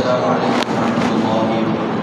السلام عليكم ورحمة الله وبركاته.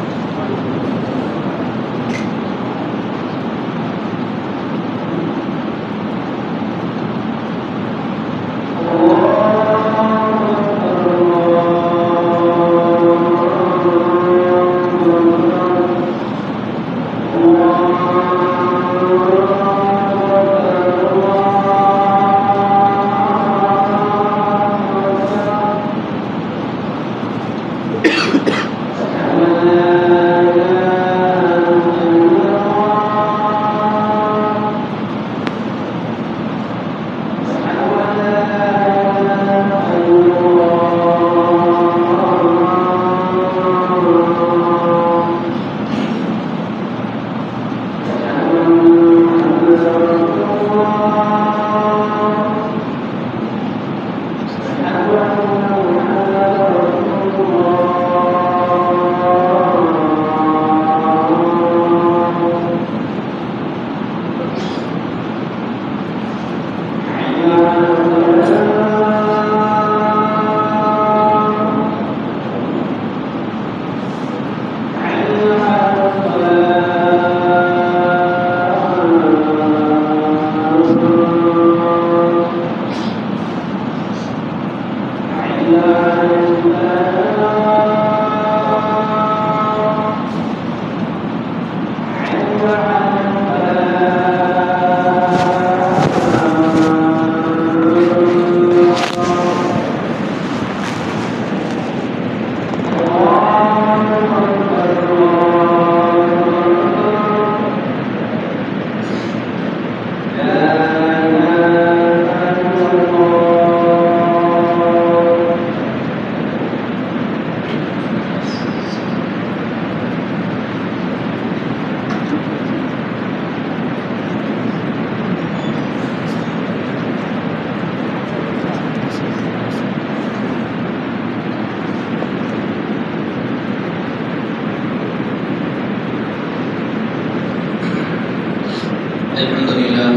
الحمد لله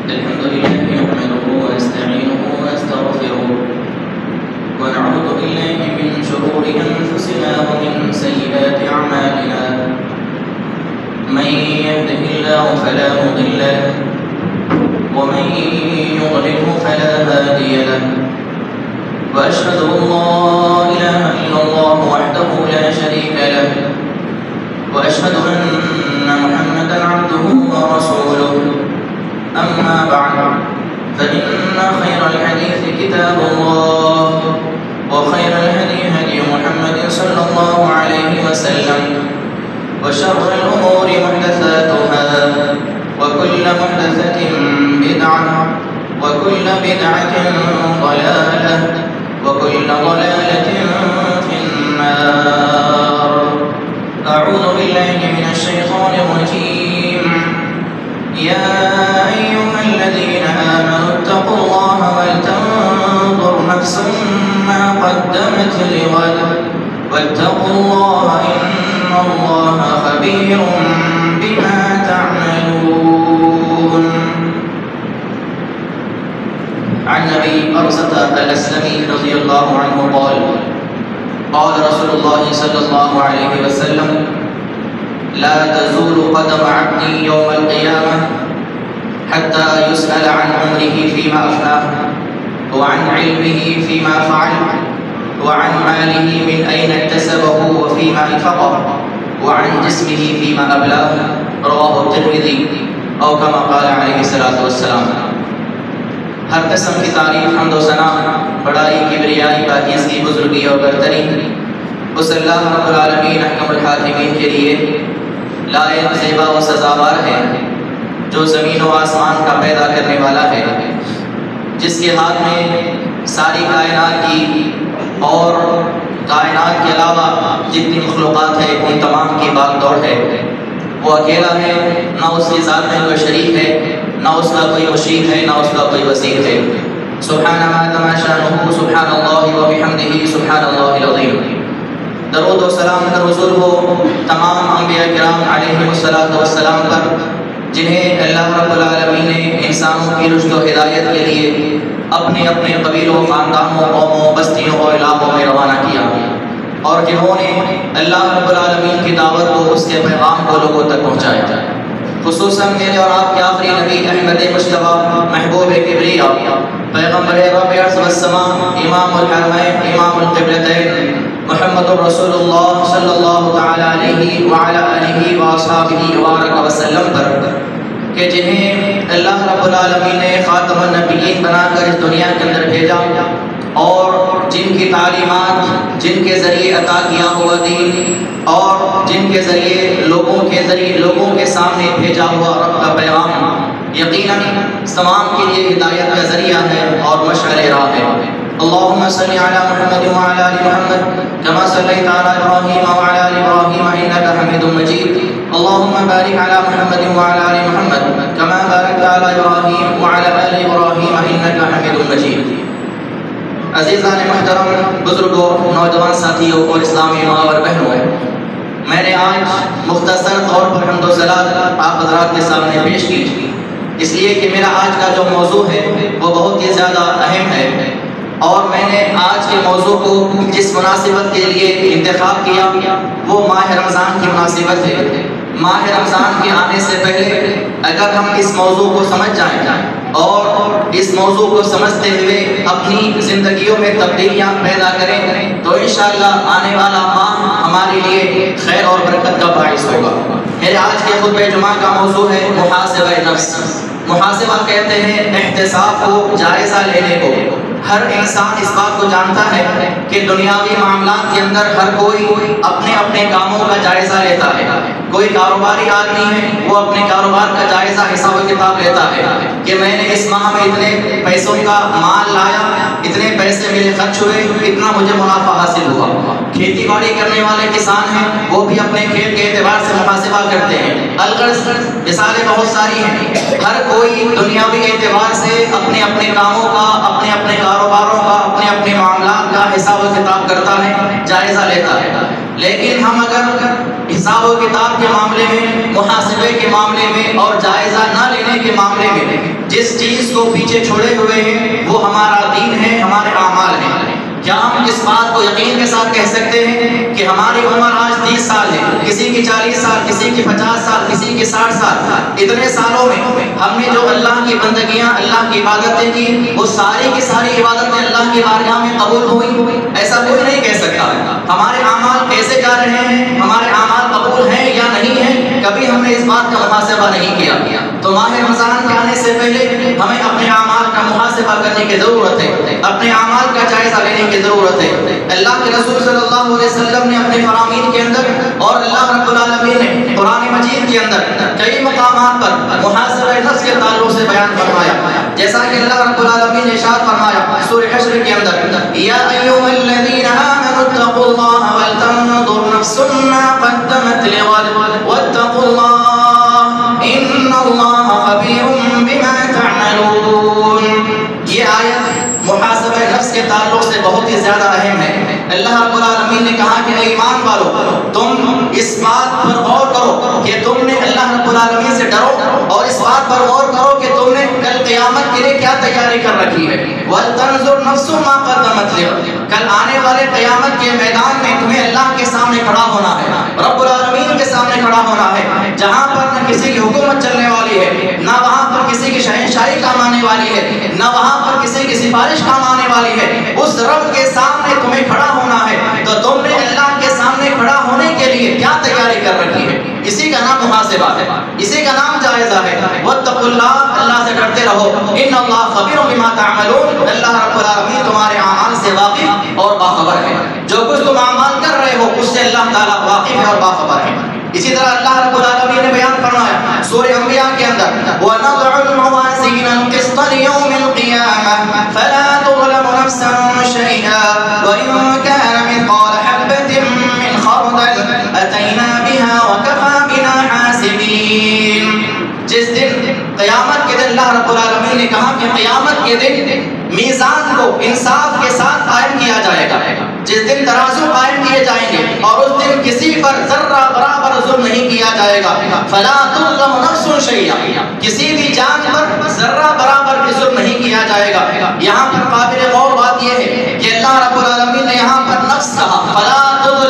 نحمده ونستعينه ونستغفره ونعوذ بالله من شرور أنفسنا ومن سيئات أعمالنا. من يهده الله فلا مضل له ومن يضلله فلا هادي له، وأشهد أن لا إله إلا الله وحده لا شريك له، وأشهد أن محمدا عبده ورسوله. أما بعد، فإن خير الحديث كتاب الله، وخير الهدي هدي محمد صلى الله عليه وسلم، وشر الأمور محدثاتها، وكل محدثة بدعة، وكل بدعة ضلالة، وكل ضلالة في النار. أعوذ بالله من الشيطان الرجيم. يا أيها الذين آمنوا اتقوا الله ولتنظر نفس ما قدمت لغد واتقوا الله إن الله خبير بما تعملون. عن أبي برزة الأسلمي رضي الله عنه قال: قال رسول الله صلى الله عليه وسلم: لا تزول قدم عبد يوم القيامة حتى يسأل عن عمره فيما أفناه، وعن علمه فيما فعل، وعن ماله من أين اكتسبه وفيما أنفقه، وعن جسمه فيما أبلاه. رواه الترمذي أو كما قال عليه الصلاة والسلام. ہر قسم کی تعریف، حمد و ثنا، بڑائی، کبریائی، پاکیزگی، بزرگی اور برتری اس اللہ رب العالمین احکم الحاکمین کے لیے لائق، زیبا و سزاوار ہے، جو زمین و آسمان کا پیدا کرنے والا ہے، جس کے ہاتھ میں ساری کائنات کی اور کائنات کے علاوہ جتنی مخلوقات ہے ان تمام کی باغ دوڑ ہے. وہ اکیلا ہے، نہ اس کی ذات میں کوئی شریک ہے، نہ اس کا کوئی مشیر ہے، نہ اس کا کوئی وزیر ہے. سبحان ما تم شانہ، سبحان اللہ و بحمدہ، سبحان اللہ العظیم. درود و سلام کا حضور ہو تمام انبیاء کرام علیہ السلام پر، جنہیں اللہ رب العالمین نے انسانوں کی رشد و ہدایت کے لیے اپنے اپنے قبیلوں، خاندانوں، قوموں، بستیوں اور علاقوں میں روانہ کیا. اور جنہوں نے اللہ رب العالمین کی دعوت کو، اس کے پیغام کو لوگوں تک پہنچایا، خصوصاً میرے اور آپ کے آخری نبی احمد مصطفیٰ محبوب کبریا پیغمبر رب العرش والسماء امام الحرمین امام القبلتین محمد الرسول اللہ صلی اللہ تعالی علیہ وعلی آلہ واصحابہ وبارک وسلم پر، کہ جنہیں اللہ رب العالمین نے خاتم النبیین بنا کر اس دنیا کے اندر بھیجا، اور جن کی تعلیمات، جن کے ذریعے عطا کیا ہوا دین، اور جن کے ذریعے لوگوں کے سامنے بھیجا ہوا رب کا پیغام یقیناً تمام کے لیے ہدایت کا ذریعہ ہے اور مشعل راہ ہے۔ اللهم صل على محمد وعلى آل محمد كما صليت على إبراهيم وعلى آل إبراهيم إنك حميد مجيد اللهم بارك على محمد وعلى آل محمد كما باركت على إبراهيم وعلى آل إبراهيم إنك حميد مجيد۔ عزیزان محترم، بزرگوں، نوجوان ساتھیوں اور اسلامی ماں اور بہنوں، میں نے آج مختصر طور پر حمد و ثنا آپ حضرات کے سامنے پیش کی، اس لیے کہ میرا آج کا جو موضوع ہے وہ بہت ہی زیادہ اہم ہے، اور میں نے آج کے موضوع کو جس مناسبت کے لیے انتخاب کیا وہ ماہ رمضان کی مناسبت ہے۔ ماہ رمضان کے آنے سے پہلے اگر ہم اس موضوع کو سمجھ جائیں اور اس موضوع کو سمجھتے ہوئے اپنی زندگیوں میں تبدیلیاں پیدا کریں تو انشاءاللہ آنے والا ماہ ہمارے لیے خیر اور برکت کا باعث ہوگا۔ میرے آج کے خطبہ جمعہ کا موضوع ہے محاسبہ نفس۔ محاسبہ کہتے ہیں احتساب کو، جائزہ لینے کو۔ ہر انسان اس بات کو جانتا ہے کہ دنیاوی معاملات کے اندر ہر کوئی اپنے اپنے کاموں کا جائزہ لیتا ہے۔ کوئی کاروباری آدمی ہے، وہ اپنے کاروبار کا جائزہ حساب و کتاب لیتا ہے کہ میں نے اس ماہ میں اتنے پیسوں کا مال لایا، اتنے پیسے میرے خرچ ہوئے، اتنا مجھے منافع حاصل ہوا۔ کھیتی باڑی کرنے والے کسان ہیں، وہ بھی اپنے کھیت کے اعتبار سے محاسبہ کرتے ہیں۔ الغرض مثالیں بہت ساری ہیں۔ ہر کوئی دنیاوی اعتبار سے اپنے اپنے کاموں کا، اپنے اپنے کاروباروں کا، اپنے اپنے معاملات کا حساب و کتاب کرتا ہے، جائزہ لیتا ہے۔ لیکن ہم اگر حساب و کتاب کے معاملے میں، محاسبے کے معاملے میں اور جائزہ نہ لینے کے معاملے میں جس چیز کو پیچھے چھوڑے ہوئے ہیں وہ ہمارا دین ہے، ہمارے اعمال ہیں۔ کیا ہم اس بات کو یقین کے ساتھ کہہ سکتے ہیں کہ ہماری عمر آج 30 سال ہے، کسی کی 40 سال، کسی کی 50 سال، کسی کی 60 سال، اتنے سالوں میں ہم نے جو اللہ کی بندگیاں، اللہ کی عبادتیں کی، وہ ساری کی ساری عبادتیں اللہ کی بارگاہ میں قبول ہوئی؟ ایسا کوئی نہیں کہہ سکتا۔ ہمارے اعمال کیسے جا رہے ہیں، ہمارے اعمال قبول ہیں یا نہیں ہیں، کبھی ہم نے اس بات کا محاسبہ نہیں کیا۔ تو ماہ رمضان کے آنے سے پہلے ہمیں اپنے اعمال کا محاسبہ کرنے کی ضرورت ہے، اپنے اعمال کا جائزہ لینے کی ضرورت ہے۔ اللہ کے رسول صلی اللہ علیہ وسلم نے اپنے فرامین کے اندر اور اللہ رب العالمین نے قرآن مجید کے اندر کئی مقامات پر محاسبہ نفس کے تعلق سے بیان فرمایا، جیسا کہ اللہ رب العالمین نے ارشاد فرمایا سورہ حشر کے اندر، یا ایھا الذین آمنوا اتقوا اللہ ولتنظر نفس ما قدمت لغد واتقوا اللہ ان اللہ خبیر بما تعملون۔ یہ آیت محاسبہ نفس کے تعلق سے بہت ہی زیادہ اہم ہے۔ اللہ رب العالمین نے کہا کہ اے ایمان والو، تم اس بات پر غور کرو کہ تم نے اللہ رب العالمین سے ڈرو، اور اس بات پر غور کرو کہ تم نے کل قیامت کے لیے کیا تیاری کر رکھی ہے۔ وَلْتَنْظُرْ نَفْسٌ مَا قَدَّمَتْ لِغَدٍ، کل آنے والے قیامت کے میدان میں تمہیں اللہ کے سامنے کھڑا ہونا ہے، رب العالمین کے سامنے کھڑا ہونا ہے، جہاں پر نہ کسی کی حکومت چلنے والی ہے، نہ وہاں پر کسی کی شہنشاہی کام آنے والی ہے، نہ وہاں پر کسی کی سفارش کام آنے والی ہے۔ اس رب کے سامنے تمہیں کھڑا ہونا ہے، تو تم نے اللہ کے سامنے کھڑا ہونے کے لیے کیا تیاری کر رکھی ہے؟ اسی کا نام محاسبہ ہے، اسی کا نام جائزہ ہے۔ واتقوا اللہ، اللہ سے ڈرتے رہو، ان اللہ خبیر بما تعملون، اللہ رب العالمین تمہارے اعمال سے واقف اور باخبر ہے۔ جو کچھ تم اعمال کر رہے ہو اس سے اللہ تعالیٰ واقف ہے اور باخبر ہے۔ اسی طرح اللہ رب العالمین نے بیان فرمایا سورہ انبیاء کے اندر، وَنَضَعُ الْمَوَازِينَ الْقِسْطَ لِيَوْمِ الْقِيَامَةِ فَلَا تُظْلَمُ نَفْسٌ شَيْئًا وَإِن كَانَ مِثْقَالَ حَبَّةٍ مِّنْ خَرْدَلٍ أَتَيْنَا بِهَا وَكَفَىٰ بِنَا حَاسِبِينَ۔ جس دن قیامت کے دن اللہ رب العالمین نے کہا کہ قیامت کے دن میزان کو انصاف کے ساتھ قائم کیا جائے گا، جس دن ترازو قائم کیے جائیں گے اور اس دن کسی پر ذرہ برابر ظلم نہیں کیا جائے گا۔ فلا تظلم نفس شیئا، کسی بھی جان پر ذرہ برابر بھی ظلم نہیں کیا جائے گا۔ یہاں پر قابل غور بات یہ ہے کہ اللہ رب العالمین نے یہاں پر نفس کہا، فلا تظلم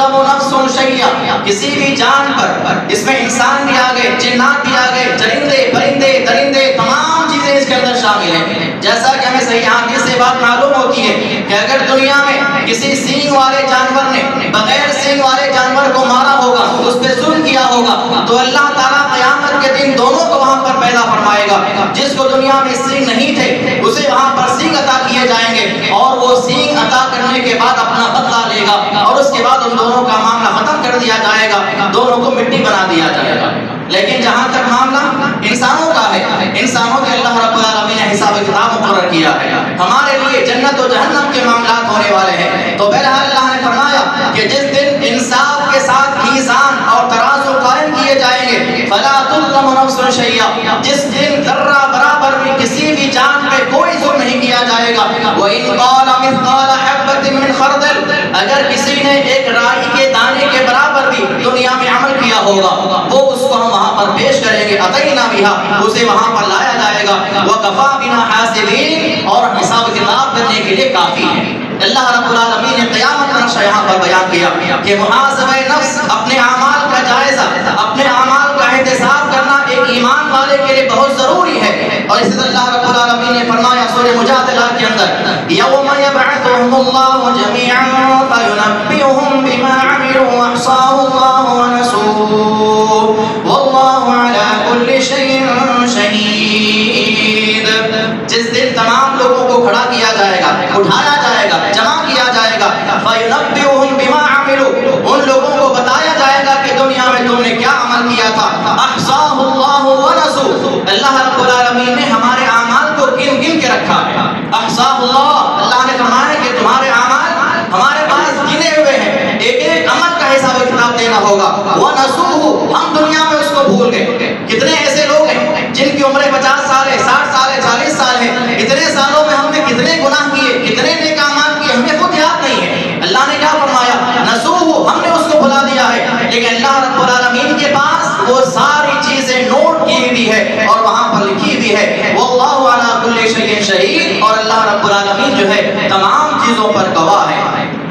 کسی بھی جان پر، اس میں انسان بھی آ گئے، جنات بھی آ گئے، چرندے پرندے درندے تمام چیزیں اس کے اندر شامل ہیں۔ جیسا کہ ہمیں صحیح حدیث سے بات معلوم ہوتی ہے کہ اگر دنیا میں کسی سینگ والے جانور نے بغیر سینگ والے جانور کو مارا ہوگا، اس پہ ظلم کیا ہوگا، تو اللہ تعالیٰ قیامت کے دن دونوں کو وہاں پر پیدا فرمائے گا۔ جس کو دنیا میں سینگ نہیں تھے اسے وہاں پر سینگ عطا کیے جائیں گے، اور وہ سینگ عطا کرنے کے بعد اپنا بدلہ لے گا، اور اس کے بعد ان دونوں کا معاملہ ختم کر دیا جائے گا، دونوں کو مٹی بنا دیا جائے گا۔ لیکن جہاں تک معاملہ انسانوں کا ہے، انسانوں کے اللہ رب العالمین نے حساب کتاب مقرر کیا ہے، ہمارے لیے جنت و جہنم کے معاملات ہونے والے ہیں۔ تو بہرحال اللہ نے فرمایا کہ جس دن انصاف کے ساتھ میزان اور ترازو قائم کیے جائیں گے، فلا تظلم نفس شیئا، جس دن ذرہ برابر بھی کسی بھی جان پہ کوئی ظلم نہیں کیا جائے گا۔ وَإِنْ قَالَ مِثْقَالَ حَبَّةٍ مِّنْ خَرْدَلٍ، اگر کسی نے ایک رائی کے دانے کے برابر بھی دنیا میں عمل کیا ہوگا، وہ اس کو ہم وہاں پر پیش کریں گے، اتینا بہا، اسے وہاں پر لایا جائے گا، وَكَفَى بِنَا حَاسِبِينَ، اور حساب کتاب کرنے کے لیے کافی ہے۔ اللہ رب العالمین نے قیامت کا نقشہ یہاں پر بیان کیا کہ محاسبہ نفس، اپنے اعمال کا جائزہ، اپنے اعمال کا احتساب کرنا ایک ایمان والے کے لیے بہت ضروری ہے۔ اور اسی طرح اللہ رب العالمین نے فرمایا سورہ مجادلہ کے اندر، یوم یبعثهم اللہ جميعا فینبئهم بما عملوا احصاہ اللہ ونسوہ واللہ علی کل شیء شہید۔ جس دن تمام لوگوں کو کھڑا کیا جائے گا، اٹھایا جائے گا، جمع کیا جائے گا، فَيُنَبِّئُهُم بِمَا عَمِلُوا، ان لوگوں کو بتایا جائے گا کہ دنیا میں تم نے کیا عمل کیا تھا۔ احصاہ اللہ ونسوہ، اللہ رب العالمین نے ہمارے اعمال کو گن گن کے رکھا ہے۔ احصاہ اللہ، اللہ نے فرمایا کہ تمہارے اعمال ہمارے پاس گنے ہوئے ہیں، ایک ایک عمل کا حساب کتاب دینا ہوگا۔ ونسوہ، ہم دنیا میں اس کو بھول گئے۔ کتنے ایسے لوگ ہیں جن کی عمریں 50 سال ہے، 60 سال ہے، 40 سال ہے، اتنے سالوں میں ہم نے کتنے گناہ کیے، کتنے نیک اعمال کیے، ہمیں خود یاد نہیں ہے۔ اللہ نے کیا فرمایا؟ نسوہ، ہم نے اس کو بھلا دیا ہے، لیکن اللہ رب العالمین کے پاس وہ ساری چیزیں نوٹ کی ہوئی ہے اور وہاں پر لکھی ہوئی ہے۔ واللہ علی کل شیء شہید، اور اللہ رب العالمین جو ہے تمام چیزوں پر گواہ ہے۔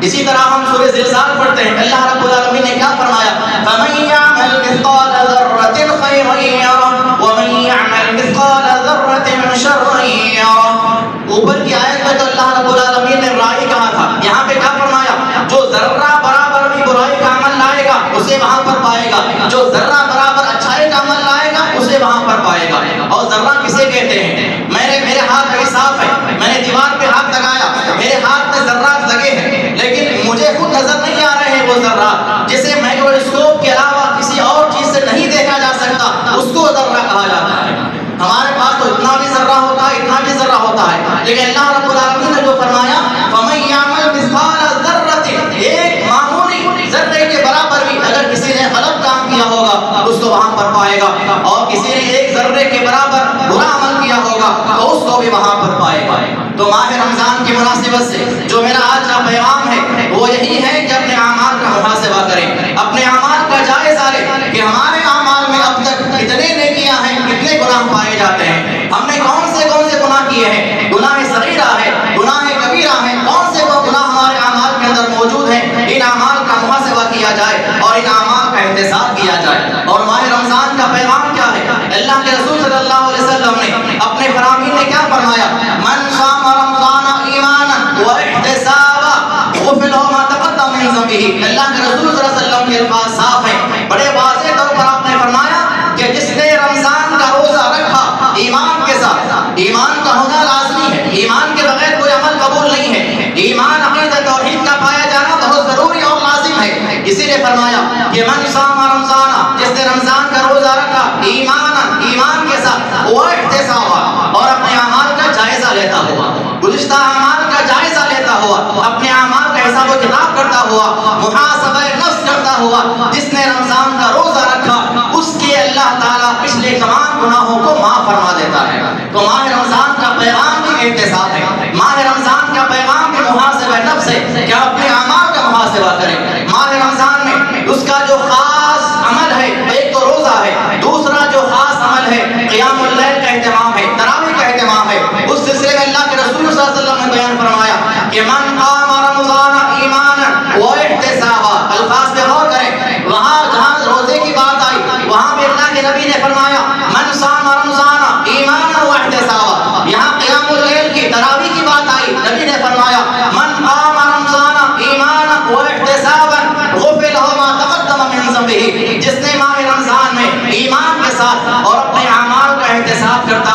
اسی طرح ہم سورہ زلزال پڑھتے ہیں، اللہ رب العالمین نے کیا فرمایا؟ فَمَن يَعْمَلْ مِثْقَالَ ذَرَّةٍ خَيْرًا يَرَهُ وَمَن يَعْمَلْ مِثْقَالَ ذَرَّةٍ شَرًّا يَرَهُ۔ اوپر کی آیت میں تو اللہ رب العالمین نے رائی کہا تھا، یہاں پہ کیا فرمایا؟ جو ذرہ برابر بھی برائی کا عمل لائے گا اسے وہاں پر پائے گا، جو ذرہ برابر اچھائی کا عمل لائے گا اسے وہاں پر پائے گا۔ اور ذرہ کسے کہتے ہیں؟ میرے ہاتھ ابھی صاف ہے، میں نے دیوار پہ ہاتھ لگایا، میرے ہاتھ میں ذرات لگے ہیں، لیکن مجھے خود نظر نہیں آ رہے ہیں وہ ذرات، جسے مائکروسکوپ کے علاوہ کسی اور چیز سے نہیں دیکھا جا سکتا، اس کو ذرہ کہا جاتا ہے۔ ہمارے پاس تو اتنا بھی ذرہ ہوتا ہے، اتنا بھی ذرہ ہوتا ہے، لیکن اللہ رب العالمین نے جو فرمایا فَمَن يَعْمَلْ مِثْقَالَ ذَرَّةٍ، ایک معمولی ذرے کے برابر بھی اگر کسی نے غلط کام کیا ہوگا اس کو وہاں پر پائے گا، اور کسی نے ایک ذرے کے برابر برا عمل کیا ہوگا تو اس کو بھی وہاں پر پائے گا۔ تو ماہ رمضان کی مناسبت سے جو میرا آج کا پیغام ہے وہ یہی ہے کہ اپنے اعمال کا محاسبہ کریں، اپنے اعمال کا جائزہ لیں کہ ہمارے اعمال میں اب تک کتنے نیکیاں ہیں، کتنے گناہ پائے جاتے ہیں، ہم نے کون سے گناہ کیے ہیں، گناہ صغیرہ ہے، گناہ کبیرہ ہے، کون سے گناہ ہمارے اعمال کے اندر موجود ہیں، ان اعمال کا محاسبہ کیا جائے اور ان اعمال کا احتساب کیا جائے۔ اور ماہ رمضان کا پیغام کیا ہے؟ اللہ کے رسول صلی اللہ علیہ وسلم نے اپنے فرامین نے کیا فرمایا؟ من صام رمضان ایمانا واحتسابا غفر له ما تقدم من ذنبه۔ اللہ کے رسول صلی اللہ علیہ وسلم کے الفاظ صاف ہیں، بڑے واضح طور پر آپ نے فرمایا کہ جس نے رمضان کا روزہ رکھا ایمان کے ساتھ، ایمان کا ہونا لازمی ہے، ایمان کے بغیر کوئی عمل قبول نہیں ہے، ایمان عقیدہ توحید کا پایا جانا بہت ضروری اور لازم ہے۔ اسی لیے فرمایا کہ من صام رمضان، جس نے رمضان کا روزہ رکھا ایمان کے ساتھ، وہ احتسابا، اور اپنے اعمال کا جائزہ لیتا ہوا، گزشتہ اعمال کا جائزہ لیتا ہوا، اپنے اعمال کا حساب و کتاب کرتا ہوا، محاسبہ نفس کرتا ہوا، جس نے رمضان کا روزہ رکھا اس کے اللہ تعالیٰ پچھلے تمام گناہوں کو معاف فرما دیتا ہے۔ تو ماہ رمضان کا پیغام بھی احتساب ہے، ماہ رمضان کا پیغام بھی محاسبہ نفس ہے کہ اپنے اعمال کا محاسبہ کریں۔ ماہ رمضان میں اس کا جو خاص عمل ہے، ایک تو روزہ ہے، دوسرا جو خاص عمل ہے قیام اللیل کا اہتمام ہے، تراویح کا اہتمام ہے۔ اس سلسلے میں اللہ کے رسول صلی اللہ علیہ وسلم نے بیان فرمایا کہ من قام رمضان ایمانا واحتسابا، الفاظ پہ غور کریں، وہاں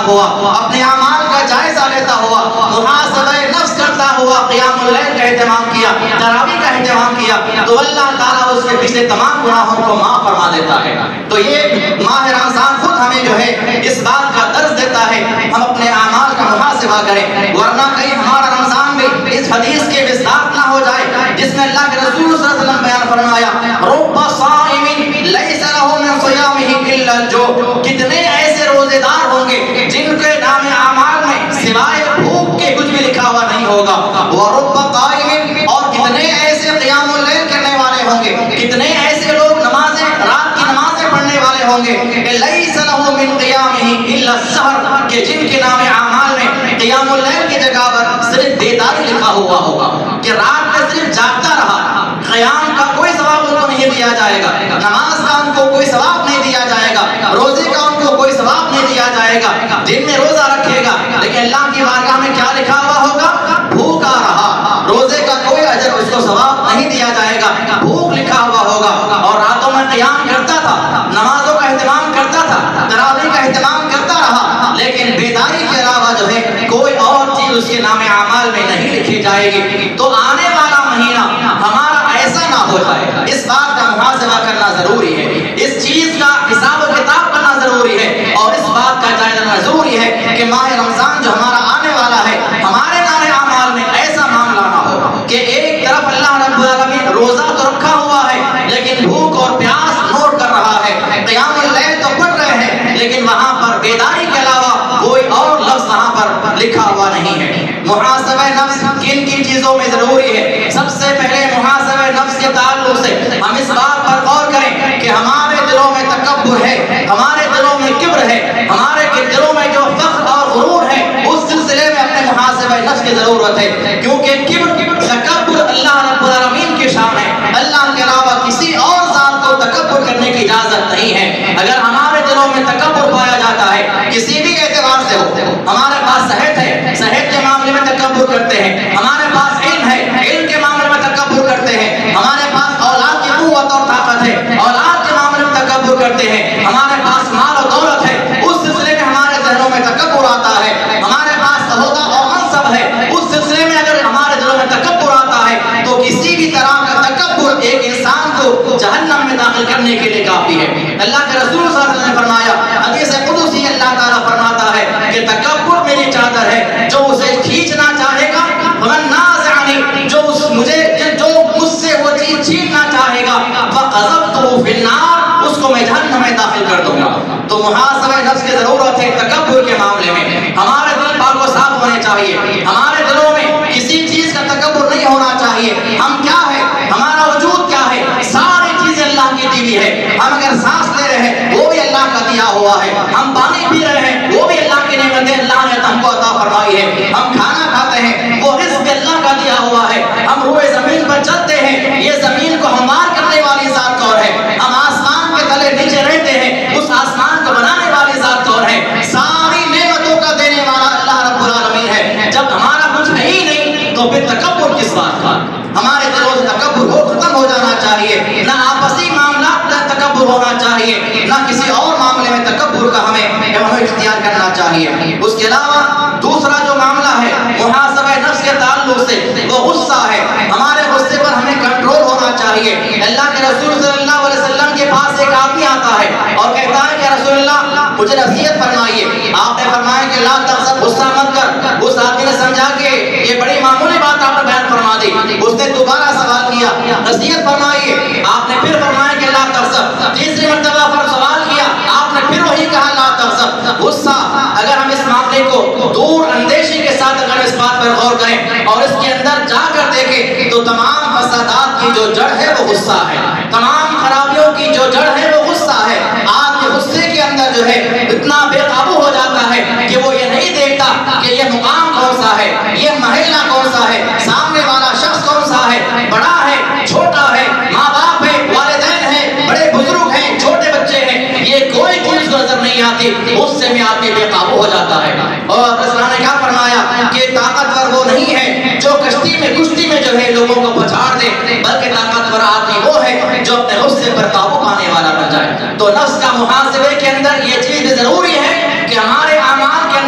ہوا، اپنے اعمال کا جائزہ لیتا ہوا، محاسبہ نفس کرتا ہوا قیام اللیل کا اہتمام کیا، تراویح کا اہتمام کیا، تو اللہ تعالیٰ اس کے پچھلے تمام گناہوں کو معاف فرما دیتا ہے۔ تو یہ ماہ رمضان خود ہمیں جو ہے اس بات کا درس دیتا ہے ہم اپنے اعمال کا محاسبہ کریں، ورنہ کہیں ہمارا رمضان بھی اس حدیث کے مصداق نہ ہو جائے جس میں اللہ کے رسول صلی اللہ علیہ وسلم بیان فرمایا رب صائم لیس له من صیامه الا الجوع، کتنے ایسے روزے دار ہوں گے جن کے نام اعمال میں سوائے بھوک کے کچھ بھی لکھا ہوا نہیں ہوگا، ورب قائم، اور کتنے ایسے قیام اللیل کرنے والے ہوں گے، کتنے ایسے لوگ نمازیں رات کی نمازیں پڑھنے والے ہوں گے لیس له من قیامه الا السحر، کہ جن کے نام اعمال میں قیام اللیل کی جگہ پر صرف بیداری لکھا ہوا ہوگا، کہ رات میں صرف جاگتا رہا، قیام کا کوئی ثواب ان کو نہیں دیا جائے گا، نماز کا ان کو کوئی ثواب نہیں دیا جائے گا، روزے کا ان کو کوئی ثواب نہیں دیا جائے گا، دن میں روزہ رکھے گا لیکن اللہ کی بارگاہ میں کیا لکھا ہوا ہوگا؟ بھوکا رہا، روزے کا کوئی اجر اس کو ثواب نہیں دیا جائے گا، بھوک لکھا ہوا ہوگا، اور راتوں میں قیام کرتا تھا، نمازوں کا اہتمام کرتا تھا، تراویح کا اہتمام کرتا رہا، لیکن بیداری کے علاوہ جو ہے کوئی اور چیز اس کے نام اعمال میں نہیں لکھی جائے گی۔ تو آنے والا مہینہ ہمارا ایسا نہ ہو جائے، اس بات کا محاسبہ کرنا ضروری ہے، اس چیز کا حساب و کتاب کرنا ضروری ہے، اور اس بات کا جائزہ لینا ضروری ہے کہ ماہ رمضان جو ہمارا آنے والا ہے ہمارے نام اعمال میں ایسا معاملہ نہ ہو کہ ایک طرف اللہ رب العالمین روزہ تو رکھا ہوا ہے لیکن بھوک اور پیاس نوٹ کر رہا ہے، قیام اللیل تو پڑھ رہے ہیں لیکن وہاں پر بیداری کے علاوہ کوئی اور لفظ وہاں پر لکھا ہوا نہیں ہے۔ محاسبہ نفس کن کن چیزوں میں ضروری ہے؟ سب سے پہلے محاسبہ نفس کے تعلق سے ہم اس بات پر غور کریں کہ ہمارے دلوں میں تکبر ہے، ہمارے دلوں میں کبر ہے، ہمارے دلوں میں جو فخر اور غرور ہے، اس سلسلے میں اپنے محاسبہ نفس کی ضرورت ہے، کیونکہ کبر تکبر اللہ رب العالمین کی شان ہے، اللہ کے علاوہ کسی اور ذات کو تکبر کرنے کی اجازت نہیں ہے۔ اگر ہمارے دلوں میں تکبر پایا جاتا ہے کسی بھی اعتبار سے ہو، ہمارے پاس صحت ہے، صحت کے معاملے میں تکبر کرتے ہیں، ہمارے پاس علم ہے، علم کے معاملے میں تکبر کرتے ہیں، ہمارے پاس اولاد کی قوت اور طاقت ہے، اولاد کے معاملے میں تکبر کرتے ہیں، ہمارے پاس مال و دولت ہے، اس سلسلے میں ہمارے ذہنوں میں تکبر آتا ہے، ہمارے پاس عہدہ اور منصب ہے، اس سلسلے میں اگر ہمارے دلوں میں تکبر آتا ہے تو کسی بھی طرح کا تکبر ایک انسان کو جہنم میں داخل کرنے کے لیے کافی ہے۔ اللہ کے رسول صلی اللہ علیہ وسلم نے فرمایا، حدیث قدسی اللہ تعالیٰ فرماتا ہے کہ تکبر میری چادر ہے، جو اسے کھینچنا چاہے گا، ومن نازعنی، جو مجھ سے وہ چیز چھیننا چاہے گا، فقذفته فی النار، اس کو میں جہنم میں داخل کر دوں گا۔ تو محاسبہ نفس کی ضرورت ہے تکبر کے معاملے میں، ہمارے دل پاک و صاف ہونے چاہیے، ہمارے دلوں میں کسی چیز کا تکبر نہیں ہونا چاہیے۔ ہم کیا ہے، ہمارا وجود کیا ہے، ساری چیزیں اللہ کی دی ہوئی ہے، ہم اگر سانس لے رہے ہیں وہ بھی اللہ کا دیا ہوا ہے، ہم پانی پی رہے ہیں وہ بھی اللہ کی نعمت ہے، اللہ نے ہم کو عطا فرمائی ہے، ہم کھانا کھاتے ہیں وہ رزق اللہ کا دیا ہوا ہے، ہم روئے زمین پر چلتے ہیں، یہ زمین کو ہموار کرنے والی ذات کون ہے، ہم آسمان کے تلے نیچے رہتے ہیں، اس آسمان کو بنانے والی ذات کون ہے، ساری نعمتوں کا دینے والا اللہ رب العالمین ہے۔ جب ہمارا کچھ ہے ہی نہیں تو پھر تکبر کس بات کا؟ ہمارے دلوں سے تکبر ختم ہو جانا چاہیے، نہ آپسی معاملات میں تکبر ہونا چاہیے، نہ کسی اور معاملے میں تکبر کا ہمیں اختیار کرنا چاہیے۔ اس کے علاوہ دوسرا جو معاملہ ہے محاسبہ نفس کے تعلق سے وہ غصہ ہے، ہمارے غصے پر ہمیں کنٹرول ہونا چاہیے۔ اللہ کے رسول صلی اللہ علیہ وسلم کے پاس ایک آدمی آتا ہے اور کہتا ہے کہ رسول اللہ مجھے نصیحت فرمائیے، آپ نے فرمایا کہ لا تغضب، غصہ مت کر۔ اس آدمی نے سمجھا کہ یہ بڑی معمولی بات آپ نے بیان فرما دی، اس نے دوبارہ سوال کیا نصیحت فرمائیے، آپ نے پھر فرمایا کہ لا تغضب، تیسری مرتبہ پر سوال کیا، آپ نے پھر وہی کہا لا تغضب۔ غصہ اگر ہم اس معاملے کو دور اندیشی کے ساتھ اگر اس بات پر غور کریں اور اس کے اندر جا کر دیکھیں تو تمام فسادات کی جو جڑ ہے وہ غصہ ہے، تمام خرابیوں کی جو جڑ ہے وہ غصہ ہے۔ آدمی غصے کے اندر جو ہے اتنا بے قابو ہو جاتا ہے کہ وہ یہ نہیں دیکھتا کہ یہ مقام کون سا ہے، یہ محلہ کون سا ہے، سامنے والا شخص کون سا ہے، بڑا ہے چھوٹا ہے، ماں باپ ہے، والدین ہیں، بڑے بزرگ ہیں، چھوٹے بچے ہیں، یہ کوئی چیز نظر نہیں آتی، غصے میں آدمی بے قابو ہو جاتا ہے۔ اور رسول نے کیا فرمایا کہ طاقتور وہ نہیں ہے جو کشتی میں جو ہے لوگوں کو پچھاڑ دے، بلکہ طاقتور آدمی وہ ہے جو اپنے غصے پر قابو پانے والا بن جائے۔ تو نفس کا محاسبے کے اندر یہ چیز ضروری ہے کہ ہمارے اعمال کے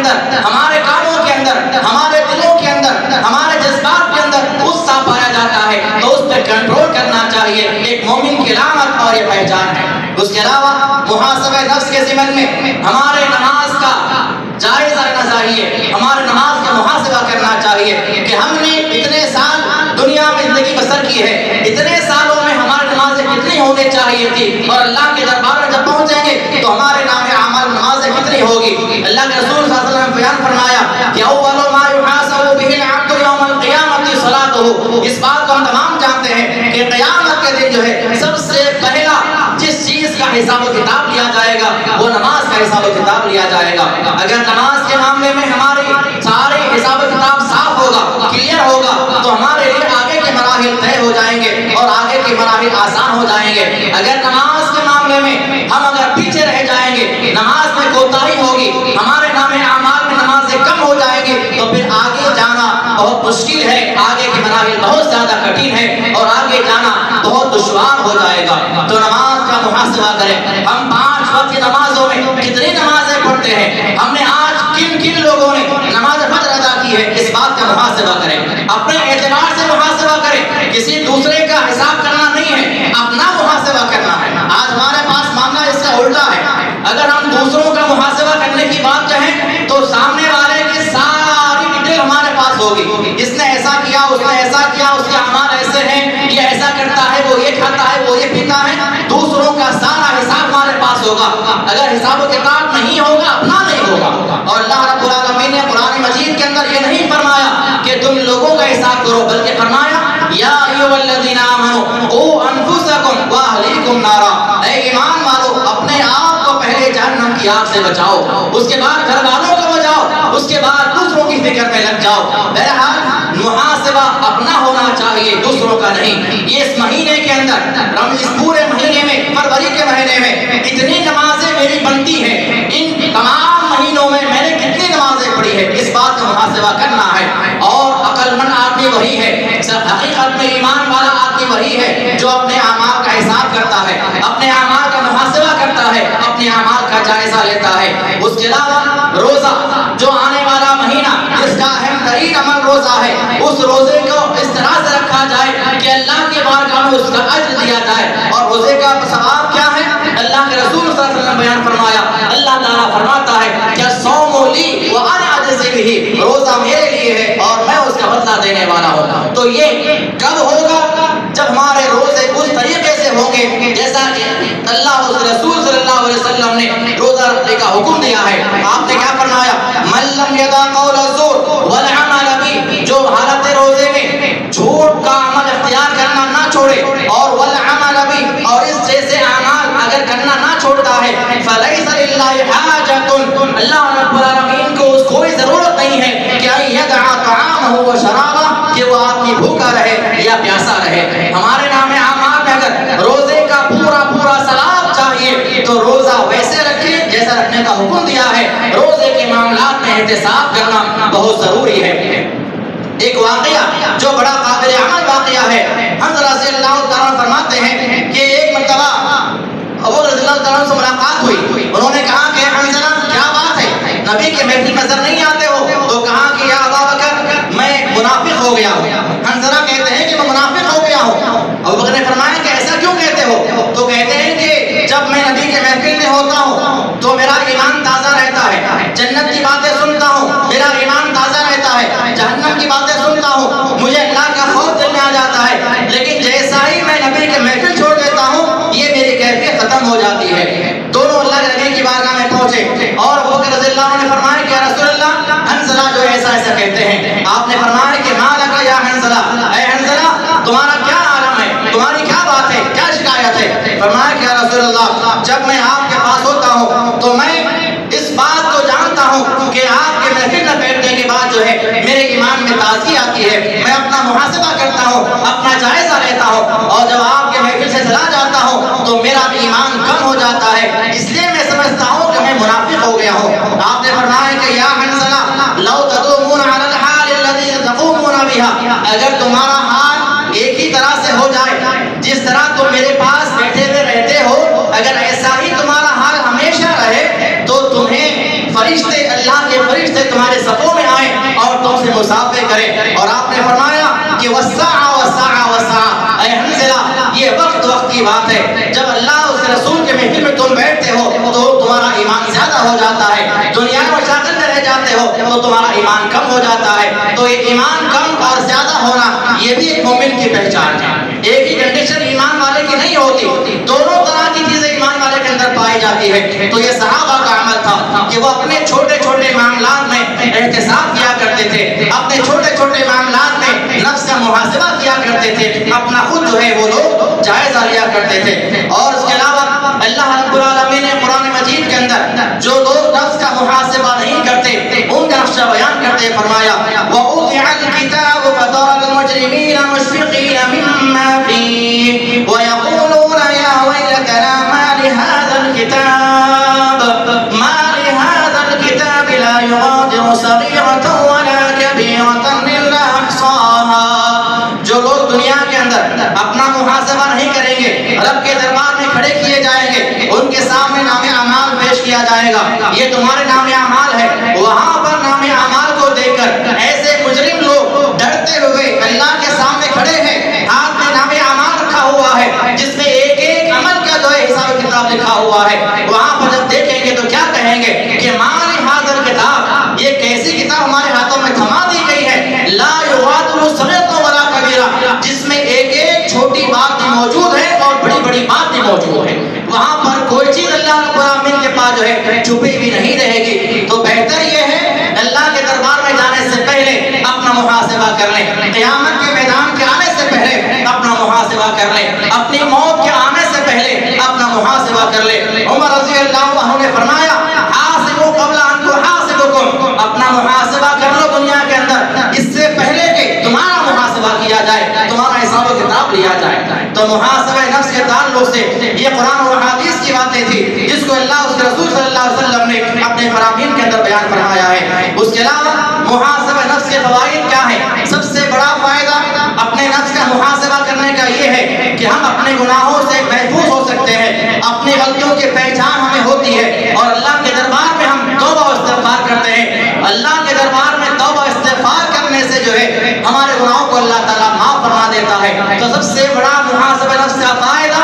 اس کے علاوہ محاسبہ نفس کے ضمن میں ہمارے نماز کا جائزہ لینا چاہیے، ہمارے نماز کا محاسبہ کرنا چاہیے کہ ہم نے اتنے سال دنیا میں زندگی بسر کی ہے، اتنے سالوں میں ہماری نمازیں کتنی ہونی چاہیے تھی، اور اللہ کے دربار میں جب پہنچیں گے تو ہمارے نام اعمال نمازیں کتنی ہوگی۔ اللہ کے رسول صلی اللہ علیہ وسلم نے بیان فرمایا کہ اول ما یحاسب به العبد یوم القیامۃ صلاته، اس بات کو ہم تمام جانتے ہیں کہ قیامت کے دن جو ہے سب سے پہلا جس چیز کا حساب و کتاب لیا جائے گا وہ نماز کا حساب و کتاب لیا جائے گا۔ اگر نماز کے معاملے میں ہمارے سارے حساب و کتاب صاف ہوگا، کلیئر ہوگا، تو ہمارے لیے آگے کے مراحل طے ہو جائیں گے اور آگے کے مراحل آسان ہو جائیں گے۔ اگر نماز کے معاملے میں ہم اگر پیچھے رہ جائیں گے، نماز میں کوتاہی ہوگی، ہمارے نام اعمال میں نمازیں کم ہو جائیں گی، تو پھر آگے جانا بہت مشکل ہے، آگے کے مراحل بہت زیادہ کٹھن ہے اور آگے جانا بہت دشوار ہو جائے گا۔ تو نماز کا محاسبہ کریں، ہم 5 وقت کی نمازوں میں کتنی نمازیں پڑھتے ہیں، ہم نے آج کن کن لوگوں نے نماز فجر ادا کی ہے، اس بات کا محاسبہ کریں، اپنے اعتبار سے محاسبہ کریں، کسی دوسرے کا حساب کرنا نہیں ہے، اپنا محاسبہ کرنا ہے۔ آج ہمارے پاس معاملہ اس کا الٹا ہے، اگر ہم دوسروں کا محاسبہ کرنے کی بات کہیں تو سامنے والے کی ساری ڈیٹیل ہمارے پاس ہوگی، اس نے ایسا کیا، اس نے ایسا کیا، اس کے اعمال ایسے ہیں، یہ ایسا کرتا ہے، وہ یہ کھاتا ہے، وہ یہ پیتا ہے، دوسروں کا سارا حساب ہمارے پاس ہوگا۔ اگر حساب و کتاب نہیں ہوگا اپنا نہیں ہوگا۔ اور اللہ رب العالمین نے قرآن مجید کے اندر یہ نہیں فرمایا کہ تم لوگوں کا حساب کرو، بلکہ فرمایا یا ایھا الذین آمنوا قوا انفسکم واہلیکم نارا، اے ایمان والو اپنے آپ کو پہلے جہنم کی آگ سے بچاؤ، اس کے بعد گھر والوں کو بچاؤ، اس کے بعد دوسروں کی فکر میں لگ جاؤ۔ بہرحال محاسبہ اپنا ہونا چاہیے، دوسروں کا نہیں۔ یہ اس مہینے کے اندر، اس پورے مہینے میں، فروری کے مہینے میں اتنی نمازیں میری بنتی ہیں، ان تمام مہینوں میں میں نے کتنی نمازیں پڑھی ہے، اس بات کا محاسبہ کرنا ہے۔ اور عقل مند آدمی وہی ہے، حقیقت میں ایمان والا آدمی وہی ہے جو اپنے اعمال کا حساب کرتا ہے، اپنے اعمال کا محاسبہ کرتا ہے، اپنے اعمال کا جائزہ لیتا ہے۔ اس کے علاوہ روزہ، جو آنے والا مہینہ جس کا اہم ترین عمل روزہ ہے، اس روزے کو اس طرح سے رکھا جائے کہ اللہ کے بارگاہ میں اس کا اجر دیا جائے۔ اور روزے کا ثواب کیا ہے؟ اللہ کے رسول صلی اللہ علیہ وسلم نے بیان فرمایا، اللہ تعالیٰ فرماتا ہے کہ الصوم لی وانا اجزی بہ، روزہ میرے لیے ہے اور میں اس کا بدلہ دینے والا ہوں۔ تو یہ کب ہوگا؟ جب ہمارے روزے اس طریقے سے ہوں گے جیسا کہ اللہ اور رسول صلی اللہ علیہ وسلم نے روزہ رکھنے کا حکم دیا ہے۔ آپ نے کیا فرمایا؟ من لم یدع قول الزور والعمل به، جو حالت روزے میں جھوٹ کا عمل اختیار کرنا نہ چھوڑے، اور والعمل به، اور اس جیسے اعمال اگر کرنا نہ چھوڑتا ہے، فلیس للہ حاجۃ، اللہ رب العالمین کو اس کوئی ضرورت نہیں ہے کہ ان یدع طعامہ وشرابہ، کہ وہ آدمی بھوکا رہے یا پیاسا رہے۔ ہمارے نام اعمال میں اگر روزے کا پورا پورا ثواب چاہیے تو روزہ ویسے رکھیں جیسا رکھنے کا حکم دیا ہے۔ روزے کے معاملات میں احتساب کرنا بہت ضروری ہے۔ ایک واقعہ جو بڑا قابل عمل واقعہ ہے، حنظلہ رضی اللہ تعالیٰ فرماتے ہیں کہ ایک مرتبہ ابو رضی اللہ تعالیٰ سے ملاقات ہوئی، انہوں نے کہا کہ حنظلہ کیا بات ہے، نبی کے محفل نظر نہیں آتے ہو؟ تو کہا کہ یا ابا بکر میں منافق ہو گیا ہوں۔ حنظلہ کہتے ہیں کہ میں منافق ہو گیا ہوں۔ ابو بکر نے فرمایا کہ ایسا کیوں کہتے ہو؟ تو کہتے ہیں کہ جب میں نبی کے محفل میں ہوتا ہوں تو میرا ایمان تازہ رہتا ہے، جنت کی باتیں سنتا ہوں میرا ایمان تازہ رہتا ہے، جہنم کی باتیں سنتا ہوں مجھے اللہ کا خوف دل میں آ جاتا ہے، لیکن جیسا ہی میں نبی کے محفل چھوڑ دیتا ہوں یہ میری کیفیت ختم ہو جاتی ہے۔ دونوں اللہ کے نبی کی بارگاہ میں پہنچے اور ابو بکر رضی اللہ عنہ نے فرمایا کہ یا رسول اللہ، حنظلہ جو ایسا ایسا کہتے ہیں۔ آپ نے فرمایا کہ ما لک یا حنظلہ، اے حنظلہ تمہارا کیا عالم ہے، تمہاری کیا بات ہے، کیا شکایت ہے؟ فرمایا کہ یا رسول اللہ، جب میں آپ کے پاس ہوتا ہوں تو میں اس بات کو جانتا ہوں کہ آپ کے محفل میں بیٹھنے کے بعد جو ہے میرے ایمان میں تازگی آتی ہے، میں اپنا محاسبہ کرتا ہوں، اپنا جائزہ لیتا ہوں، اور جب آپ کے محفل سے چلا جاتا ہوں تو میرا ایمان کم ہو جاتا ہے، اس لیے میں سمجھتا ہوں کہ میں منافق ہو گیا ہوں۔ آپ نے فرمایا کہ یا حنظلہ لو تدومون علی الحال الذی تقومون بها، اگر تمہارا حال ایک ہی طرح سے ہو جائے جس طرح تم میرے پاس بیٹھے ہوئے رہتے ہو، اگر ایسا ہی تمہارا حال ہمیشہ رہے تو تمہیں فرشتے، اللہ کے فرشتے تمہارے صفوں میں آئیں اور تم سے مصافحہ کریں۔ اور آپ نے فرمایا کہ والساعة والساعة والساعة، اے حنظلہ یہ وقت کی بات ہے، جب اللہ اس رسول کے محفل میں تم بیٹھتے ہو تو تمہارا ایمان زیادہ ہو جاتا ہے، دنیا میں مشاغل میں رہ جاتے ہو تو تمہارا ایمان کم ہو جاتا ہے۔ تو یہ ایمان کم اور زیادہ ہونا یہ بھی ایک مومن کی پہچان ہے۔ ایک ہی کنڈیشن ایمان والے کی نہیں ہوتی، دونوں طرح کی چیزیں ایمان والے کے اندر پائی جاتی ہے۔ تو یہ صحابہ کا عمل تھا کہ وہ اپنے چھوٹے چھوٹے معاملات میں احتساب کیا کرتے تھے، اپنے چھوٹے چھوٹے معاملات میں نفس کا محاسبہ کیا کرتے تھے، اپنا خود جو ہے وہ لوگ جائزہ لیا کرتے تھے۔ اور اس کے علاوہ اللہ رب العالمین نے قرآن مجید کے اندر جو لوگ نفس کا محاسبہ نہیں کرتے ان کا نقشہ بیان کرتے فرمایا وَأُوْضِعَ الْكِتَابُ فَتَرَى الْمُجْرِمِينَ مُشْفِقِينَ مِمَّا فِيهِ وَيَقُولُونَ يَا وَيْلَتَنَا مَا لِهَذَا الْكِتَابِ لَا يُغَادِرُ صَغِيرَةً وَلَا كَبِيرَةً إِلَّا أَحْصَاهَا۔ جو لوگ دنیا کے اندر اپنا محاسبہ نہیں کریں گے، رب کے دربار میں کھڑے کیے جائیں گے، ان کے سامنے نام اعمال پیش کیا جائے گا، یہ تمہارے نام اعمال ہے۔ وہاں پر نام اعمال کو دیکھ کر ایسے مجرم لوگ ڈرتے ہوئے اللہ کے سامنے کھڑے ہیں، ہاتھ میں نام اعمال رکھا ہوا ہے جس میں ایک ایک عمل کا جو ہے حساب کتاب لکھا ہوا ہے۔ وہاں پر جب دیکھیں گے تو کیا کہیں گے کہ مالی حاضر کتاب، یہ کیسی کتاب ہمارے ہاتھوں میں تھما دی گئی ہے، لا یغادر صغیرۃ ولا کبیرہ، جس میں ایک ایک چھوٹی بات بھی موجود ہے اور بڑی بڑی بات بھی موجود ہے۔ وہاں پر کوئی چیز اللہ رب العالمین کے پاس جو ہے چھپی بھی نہیں رہے گی۔ تو بہتر یہ ہے اللہ کے دربار میں جانے سے پہلے اپنا محاسبہ کر لیں، قیامت کے میدان کے آنے سے پہلے اپنا محاسبہ کر لیں، اپنی موت کے آنے سے پہلے اپنا محاسبہ کر لیں۔ عمر رضی اللہ عنہ نے فرمایا حاسبوا قبل ان تحاسبکم، اپنا محاسبہ کر لو دنیا کے اندر اس سے پہلے کہ تمہارا محاسبہ کیا جائے، تمہارا حساب و کتاب لیا جائے۔ تو محاسبہ نفس کے تعلق سے یہ قرآن و حدیث کی باتیں تھی جس کو اللہ اس کے رسول صلی اللہ علیہ وسلم نے اپنے فرامین کے اندر بیان فرمایا ہے۔ اس کے علاوہ محاسبہ نفس کے فوائد کیا ہیں؟ سب سے بڑا فائدہ اپنے نفس کا محاسبہ کرنے کا یہ ہے کہ ہم اپنے گناہوں سے محفوظ ہو سکتے ہیں، اپنی غلطیوں کی پہچان ہمیں ہوتی ہے اور اللہ کے دربار میں ہم توبہ و استغفار کرتے ہیں۔ اللہ کے دربار میں توبہ استغفار کرنے سے جو ہے ہمارے گناہوں کو اللہ تعالیٰ معاف فرما دیتا ہے۔ تو سب سے بڑا محاسبہ نفس کا فائدہ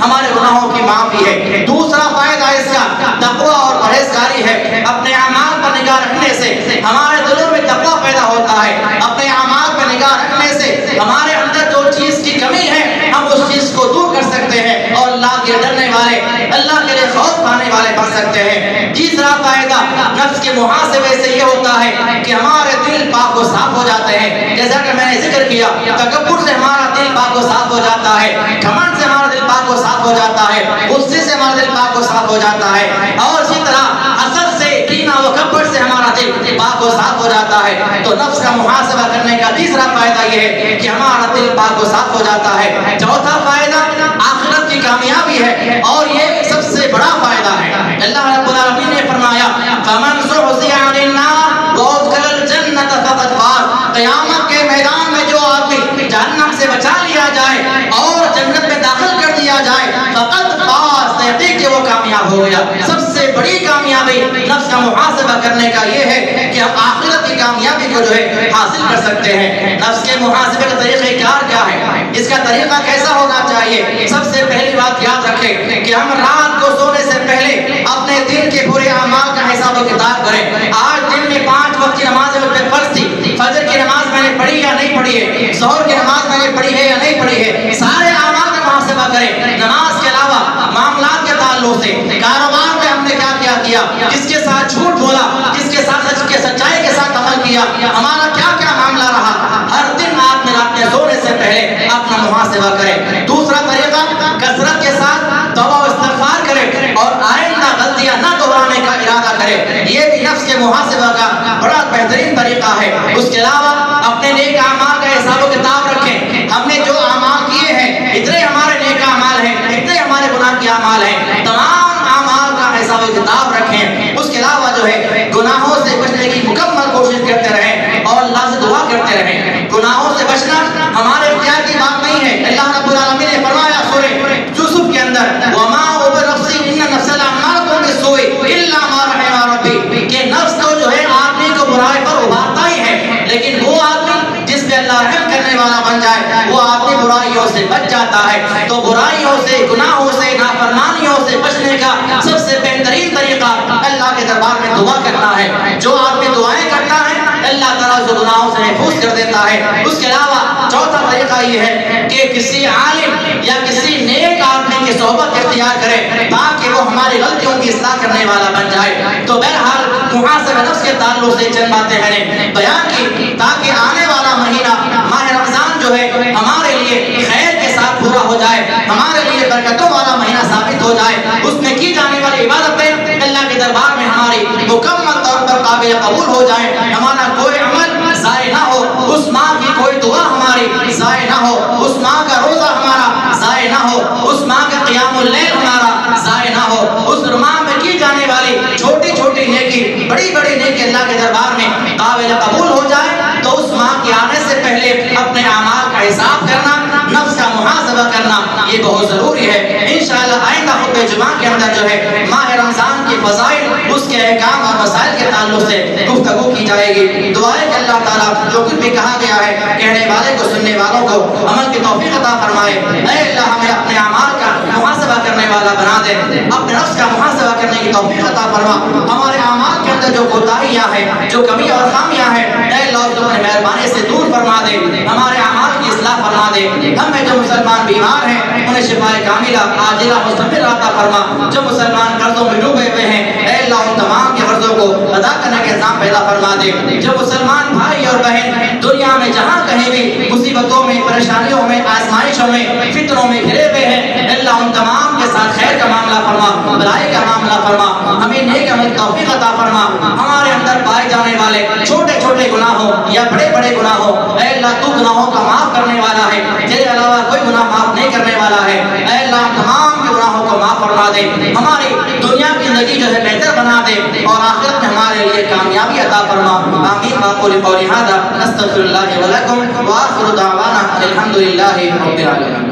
ہمارے گناہوں کی معافی ہے۔ دوسرا فائدہ اس کا تقویٰ اور پرہیزگاری ہے۔ اپنے اعمال پر نگاہ رکھنے سے ہمارے دلوں میں تقویٰ پیدا ہوتا ہے، اپنے اعمال پر نگاہ رکھنے سے ہمارے اندر جو چیز کی کمی ہے ہم اس چیز کو دور کر سکتے ہیں اور اللہ کے ڈرنے والے، اللہ کے لیے خوف کھانے والے بن سکتے ہیں۔ تیسرا فائدہ نفس کے محاسبے سے یہ ہوتا ہے کہ ہمارے دل پاک و صاف ہو جاتے ہیں۔ جیسا کہ میں نے ذکر کیا تکبر سے ہمارا دل پاک و صاف ہو جاتا ہے، گھمنڈ سے ہمارا دل پاک و صاف ہو جاتا ہے، غصے سے ہمارا دل پاک و صاف ہو جاتا ہے، اور اسی طرح حسد سے، کینہ و کبر سے ہمارا دل پاک و صاف ہو جاتا ہے۔ تو نفس کا محاسبہ کرنے کا تیسرا فائدہ یہ ہے کہ ہمارا دل پاک و صاف ہو جاتا ہے۔ چوتھا فائدہ آخرت کی کامیابی ہے اور یہ سب سے بڑا فائدہ ہے۔ اللہ رب العالمین نے فرمایا فَمَنْ زُحْزِحَ عَنِ النَّارِ وَأُدْخِلَ الْجَنَّةَ فَقَدْ فَازَ، قیامت کے میدان میں جو آدمی جہنم سے بچا لیا جائے اور جنت میں داخل کر دیا جائے فقد فاز، تحقیق کہ وہ کامیاب ہو گیا۔ سب سے بڑی کامیابی نفس کا محاسبہ کرنے کا یہ ہے کہ ہم آخرت کی کامیابی کو جو ہے حاصل کر سکتے ہیں۔ نفس کے محاسبے کا طریقہ کار کیا ہے، اس کا طریقہ کیسا ہونا چاہیے؟ سب سے پہلی بات یاد رکھیں کہ ہم رات کو سونے سے پہلے اپنے دن کے پورے اعمال کا حساب و کتاب کریں۔ آج دن میں 5 وقت کی نماز مجھ پہ فرض تھی، فجر کی نماز میں نے پڑھی یا نہیں پڑھی ہے، ظہر کی نماز میں نے پڑھی ہے یا نہیں پڑھی ہے، سارے اعمال کا محاسبہ کریں۔ نماز کے علاوہ معاملات کے تعلق سے کاروبار میں ہم نے کیا کیا، کس کے ساتھ جھوٹ بولا، کس کے ساتھ سچائی کے ساتھ عمل کیا، ہمارا کیا معاملہ رہا۔ ہر دن آپ نے رات میں سونے سے پہلے اپنا محاسبہ کریں۔ دوسرا طریقہ کثرت کے ساتھ توبہ و استغفار کریں اور آئندہ غلطیاں نہ دہرانے کا ارادہ کریں، یہ بھی نفس کے محاسبہ کا بڑا بہترین طریقہ ہے۔ اس کے علاوہ اپنے نیک اعمال کا حساب و کتاب رکھیں، ہم نے جو اعمال کیے ہیں اتنے ہمارے نیک اعمال ہیں، اتنے ہمارے گناہ کے اعمال ہیں، تمام اعمال کا حساب و کتاب رکھیں۔ اس کے علاوہ جو ہے گناہوں سے بچنے کی مکمل کوشش کرتے رہیں اور اللہ سے دعا کرتے رہیں۔ گناہوں سے بچنا ہمارے اختیار کی بات نہیں ہے۔ اللہ رب العالمین نے فرمایا سورہ یوسف کے اندر وَمَا أُبْرِئُ إِنَّ النَّفْسَ لَأَمَّارَةٌ بِالسُّوءِ إِلَّا مَا رَحِمَ رَبِّي، کہ نفس تو جو ہے آدمی کو برائی پر ابھارتا ہی ہے، لیکن وہ آدمی جس پہ اللہ رحم کرنے والا بن جائے وہ آدمی برائی برائیوں سے بچ جاتا ہے۔ تو برائیوں سے، گناہوں سے، نافرمانیوں سے بچنے کا سب سے بہترین طریقہ اللہ کے دربار میں دعا کرنا ہے۔ جو آدمی دعائیں کرتا ہے اللہ تعالیٰ اسے گناہوں سے محفوظ کر دیتا ہے۔ اس کے علاوہ چوتھا طریقہ یہ ہے کہ کسی عالم یا کسی نیک آدمی کی صحبت اختیار کرے تاکہ وہ ہماری غلطیوں کی اصلاح کرنے والا بن جائے۔ تو بہرحال محاسبہ نفس کے تعلق سے چند باتیں میں نے بیان کی تاکہ آنے والا مہینہ ماہ رمضان جو ہے ہمارے لیے خیر کے ساتھ پورا ہو جائے، ہمارے لیے برکتوں والا مہینہ ثابت ہو جائے۔ اس میں کی جانے والی عبادتیں اللہ کے دربار میں ہماری مکمل طور پر قابل قبول ہو جائے، ہمارا کوئی عمل ضائع نہ ہو، اس ماہ کی کوئی دعا ہماری ضائع نہ ہو، اس ماہ کا روزہ ہمارا ضائع نہ ہو، اس ماہ کا قیام اللیل ہمارا ضائع نہ ہو، اس ماہ میں کی جانے والی چھوٹی چھوٹی نیکی بڑی بڑی نیکی اللہ کے دربار میں قابل قبول ہو جائے۔ تو اس ماہ کے آنے سے پہلے اپنے اعمال کا حساب کرنا، نفس کا محاسبہ کرنا یہ بہت ضروری ہے۔ انشاءاللہ آئندہ خطبہ جمعہ کے اندر جو ہے ماہ رمضان کی فضائل، اس کے احکام اور مسائل کے تعلق سے گفتگو کی جائے گی۔ دعائیں کہ اللہ تعالیٰ جو کچھ بھی کہا گیا ہے کہنے والے کو، سننے والوں کو عمل کی توفیق عطا فرمائے۔ اے اللہ ہمیں اپنے اعمال کا محاسبہ کرنے والا بنا دے، اپنے نفس کا محاسبہ کرنے کی توفیق عطا فرما۔ ہمارے اعمال کے اندر جو کوتاہیاں ہیں، جو کمی اور خامیاں ہیں، اے اللہ تو اپنے مہربانی سے دور فرما دے، ہمارے اعمال کی اصلاح فرما دے۔ ہم میں جو مسلمان بیمار ہیں انہیں شفاء کاملہ عاجلہ مستمر عطا فرما۔ جو مسلمان قرضوں میں ڈوبے ہوئے ہیں اے اللہ ان تمام کے قرضوں کو ادا کرنے کے نظام پیدا فرما دے۔ جو مسلمان بھائی اور بہن دنیا میں جہاں کہیں بھی مصیبتوں میں، پریشانیوں میں، آزمائشوں میں، فتنوں میں گھرے ہوئے ہیں اللہ ان تمام کے ساتھ خیر کا معاملہ فرما، بھلائی کا معاملہ فرما، ہمیں نیک عمل کی توفیق عطا فرما۔ ہمارے اندر پائے جانے والے چھوٹے چھوٹے گناہوں یا بڑے بڑے گناہوں اے اللہ تو گناہوں کا معاف کرنے والا ہے، تیرے علاوہ کوئی گناہ معاف نہیں کرنے والا ہے۔ اے اللہ تمام کے گناہوں کو معاف فرما دے، ہماری دنیا کی زندگی جو ہے بہتر بنا دے اور آخرت میں ہمارے لیے کامیابی عطا فرما۔ آمین واقول قولی ھذا استغفر اللہ ولکم وآخر دعوانا الحمد للہ رب العالمین۔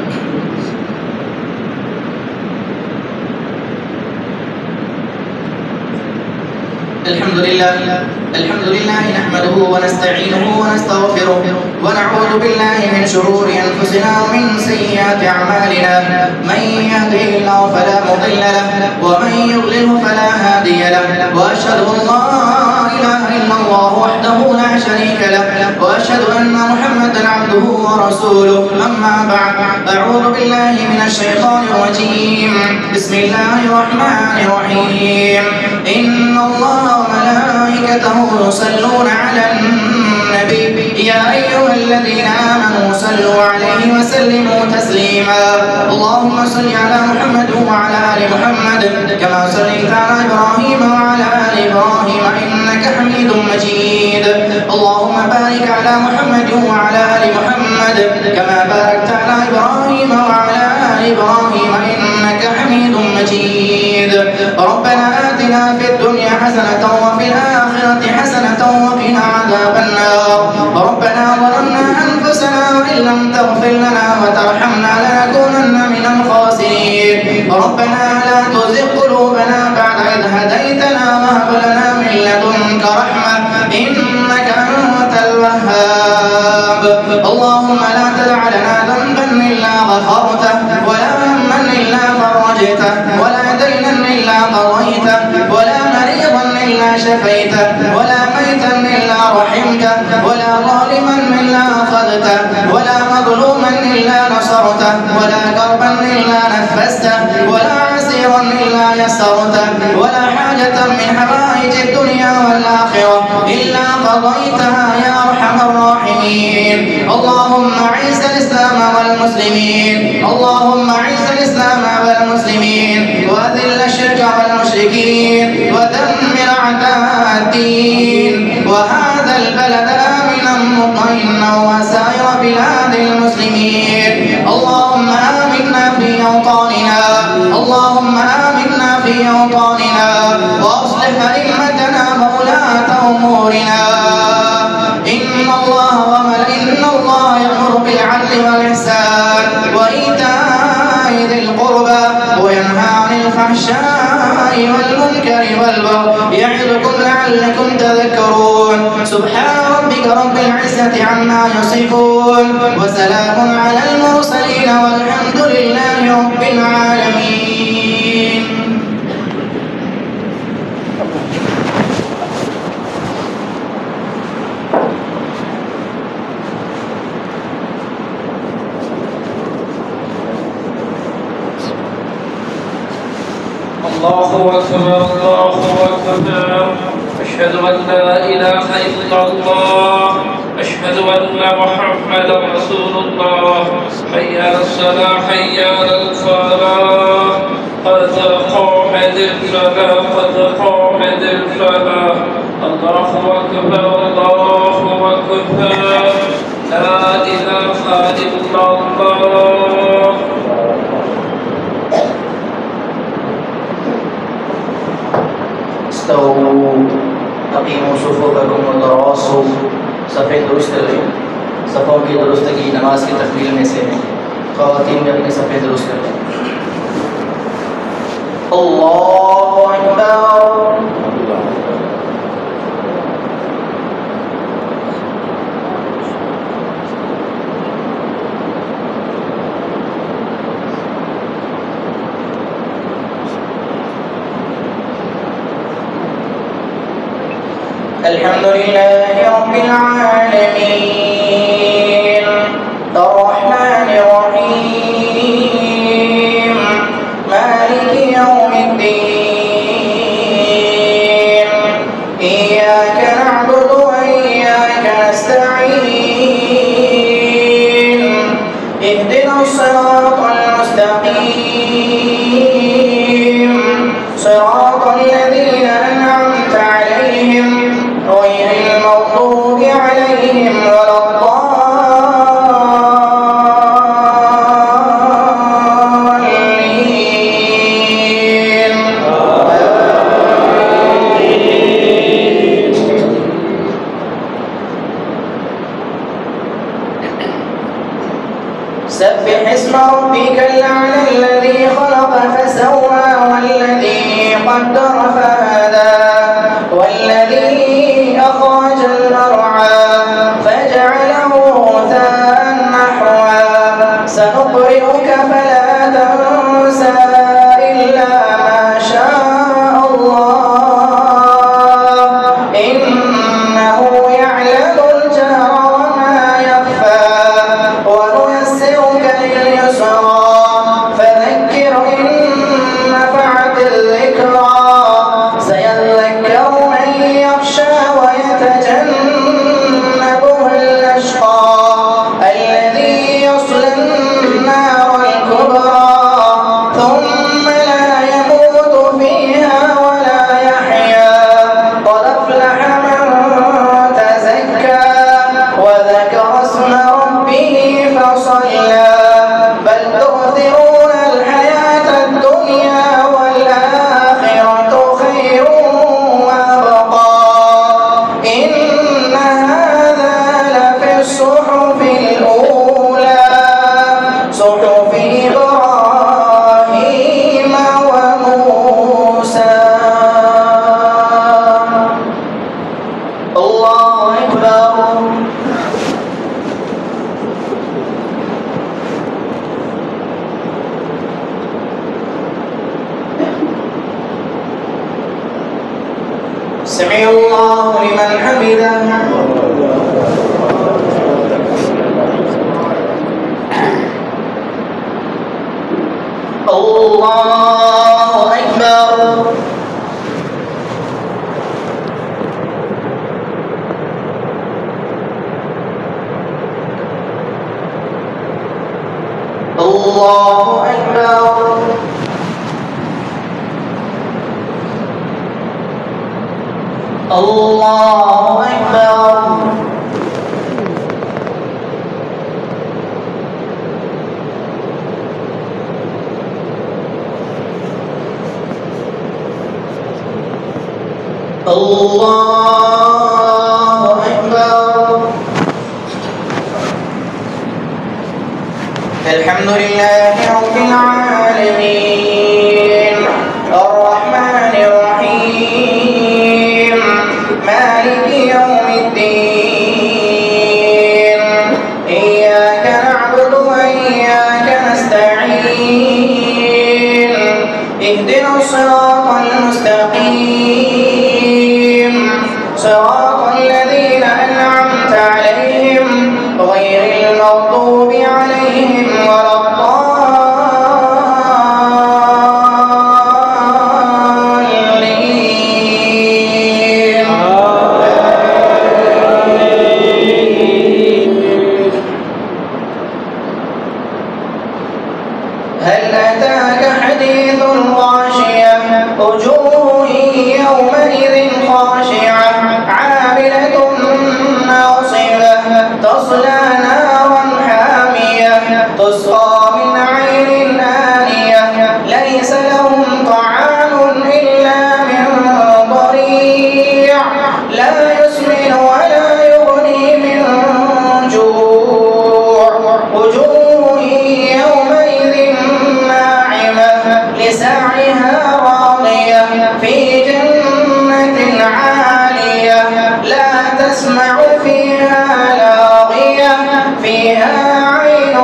الحمد لله نحمده ونستعينه ونستغفره ونعوذ بالله من شرور أنفسنا ومن سيئات أعمالنا من يهده الله فلا مضل له ومن يضلله فلا هادي له وأشهد أن لا إله إلا الله وحده لا شريك له وأشهد أن محمدا عبده ورسوله أما بعد أعوذ بالله من الشيطان الرجيم بسم الله الرحمن الرحيم إن الله وملائكته يصلون على النبي يا أيها الذين آمنوا صلوا عليه وسلموا تسليما اللهم صل على محمد وعلى آل محمد كما صليت على إبراهيم وعلى آل إبراهيم إنك حميد مجيد اللهم بارك على محمد وعلى آل محمد كما باركت على إبراهيم وعلى آل إبراهيم إنك حميد مجيد ربنا آتنا في الدنيا حسنة وفي الآخرة حسنة وقنا عذاب النار ربنا ظلمنا أنفسنا وإن لم تغفر لنا وترحمنا لنكونن من الخاسرين ربنا لا تزغ قلوبنا بعد إذ هديتنا وهب لنا من لدنك رحمة إنك أنت الوهاب اللهم لا تدع لنا ذنبا إلا غفرته ولا هما إلا فرجته ولا دينا إلا قضيته ولا مريضا إلا شفيته ولا ميتا إلا رحمته ولا ظالما إلا أخذته ولا مظلوما إلا نصرته ولا كربا إلا نفسته ولا عسيرا إلا يسرته ولا حاجة من حوائج الدنيا والآخرة إلا قضيتها يا أرحم الراحمين اللهم أعز الإسلام والمسلمين اللهم أعز الإسلام والمسلمين وأذل الشرك والمشركين ودمر أعداء الدين وهذا البلد آمنا مطمئنا وسائر بلاد المسلمين اللهم آمنا في أوطاننا اللهم آمنا في أوطاننا وأصلح أئمتنا وولاة أمورنا إن الله يأمر بالعدل والإحسان وإيتاء ذي القربى وينهى عن الفحشاء والمنكر والبغي يعظكم لعلكم تذكرون سبحان ربك رب العزة عما يصفون وسلام على المرسلين والحمد لله رب العالمين. الله أكبر الله أكبر. أشهد أن لا إله إلا الله. أشهد أن محمدا رسول الله. حي على الصلاة حي على الفلاح. قد قامت الصلاة قد قامت الصلاة. الله أكبر الله أكبر. لا إله إلا الله. استووا اقیموا صفوفکم وتراصوا. صفیں درست رہیں. صفوں کی درستگی نماز کی تکمیل میں سے ہے. خواتین بھی اپنی صفیں درست کریں. اللہ اکبر. الحمد لله رب العالمين الرحمن الرحيم مالك يوم الدين إياك نعبد وإياك نستعين اهدنا الصراط المستقيم صراط الذين أنعمت عليهم غير المغضوب عليهم ولا الضالين. سبح اسم ربك الأعلى الذي خلق فسوى والذي قدر فهدى والذي أخرج المرعى فجعله غثاء نحوا سنقرئك فلا تنسى إلا ما شاء الله إنه يعلم الجهر وما يخفى ونيسرك لليسرى فذكر إن نفعت الذكرى سيذكر من يخشى ويتجنبها الأشقى الذي يصلى النار الكبرى ثم لا يموت فيها ولا يحيا قد أفلح من تزكى وذكر اسم ربه فصلى بل تؤثرون الحياة الدنيا والآخرة خير وأبقى إن هذا لفي الصحف الأولى صحف إبراهيم وموسى. الله أكبر. سمع الله لمن حمده. الله أكبر. الله أكبر. الله أكبر. الله أكبر. الحمد لله رب العالمين الرحمن الرحيم مالك يوم الدين إياك نعبد وإياك اهدنا الصراط المستقيم صراط الذين أنعمت عليهم غير المغضوب عليهم ولا هل أتاك حديث الغاشية وجوه يومئذ خاشعة عاملة ناصبة تصلى نارا حامية تسقى من عين آنية ليس لهم طعام إلا من ضريع لا يسمن ولا يغني من جوع وجوه يومئذ لسعيها راضية في جنة عالية لا تسمع فيها لاغية فيها عين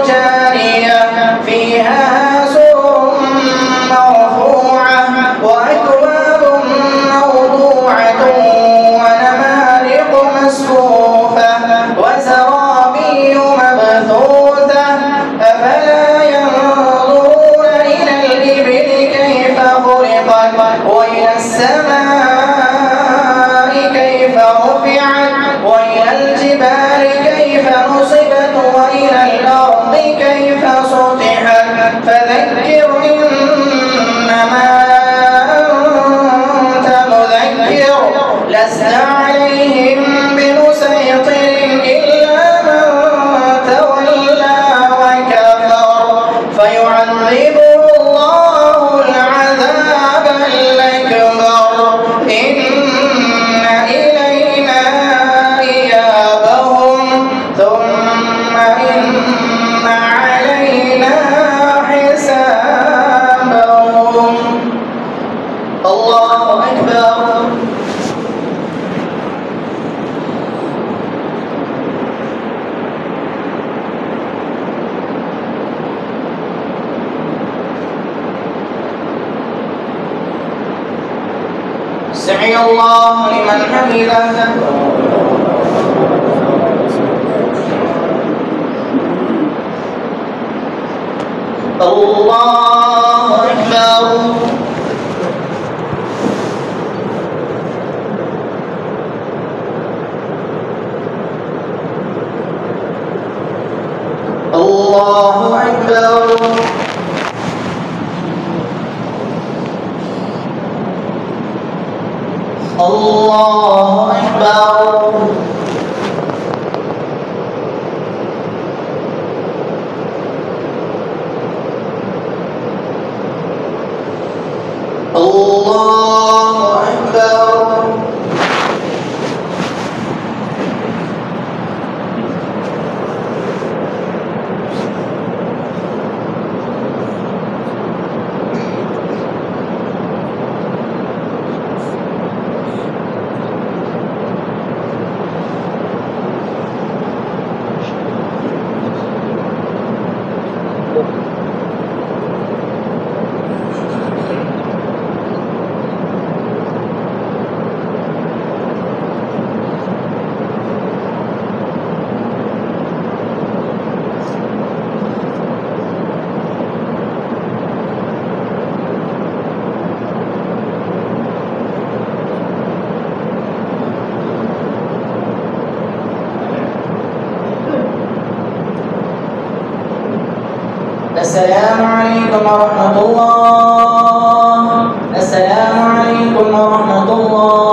جارية فيها سرر مرفوعة وأكواب موضوعة ونمارق مصفوفة وزرابي مبثوثة أفلا ينظرون إلى الإبل كيف خلقت وإلى السماء كيف رفعت وإلى الجبال كيف نصبت وإلى الأرض كيف سطحت فذكر إنما أنت مذكر لست عليهم بمسيطر إلا من تولى وكفر فيعذبه الله العذاب الأكبر إن إلينا إيابهم ثم إن علينا حسابهم الله أكبر سمع الله لمن حمده الله أكبر الله أكبر الله أكبر الله أكبر السلام عليكم ورحمة الله السلام عليكم ورحمة الله